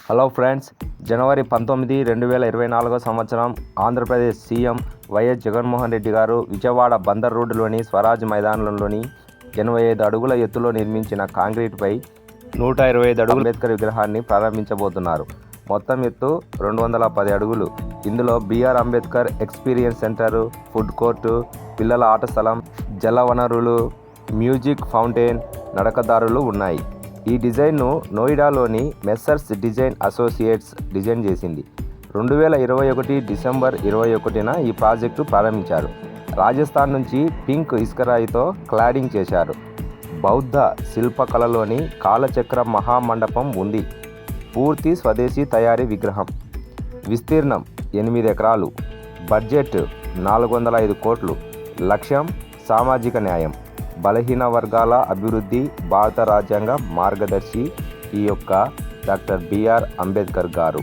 Hello friends, జనవరి 19, 2024 సంవత్సరం Andhra Pradesh CM YS Jaganmohan Reddy గారు విజయవాడ బందర్ రోడ్డులోని స్వరాజ్ మైదానంలోని 85 అడుగుల ఎత్తులో నిర్మించిన కాంక్రీట్పై 125 అడుగుల అంబేద్కర్ విగ్రహాన్ని ప్రారంభించబోతున్నారు. మొత్తం ఎత్తు 210 అడుగులు. ఇందులో BR Ambedkar experience centre, food court, పిల్లల ఆట స్థలం, జల వనరులు, మ్యూజిక్ ఫౌంటైన్, నడకదారులు ఉన్నాయి. ఈ డిజైన్ను నోయిడాలోని మెస్సర్స్ డిజైన్ అసోసియేట్స్ డిజైన్ చేసింది. 2021 డిసెంబర్ 21న ఈ ప్రాజెక్టు ప్రారంభించారు. రాజస్థాన్ నుంచి పింక్ ఇసుకరాయితో క్లాడింగ్ చేశారు. బౌద్ధ శిల్పకళలోని కాలచక్ర మహామండపం ఉంది. పూర్తి స్వదేశీ తయారీ విగ్రహం. విస్తీర్ణం 8 ఎకరాలు. బడ్జెట్ 405 కోట్లు. లక్ష్యం సామాజిక న్యాయం, బలహీన వర్గాల అభివృద్ధి. భారత రాజ్యాంగ మార్గదర్శి ఈ యొక్క డాక్టర్ బిఆర్ అంబేద్కర్ గారు.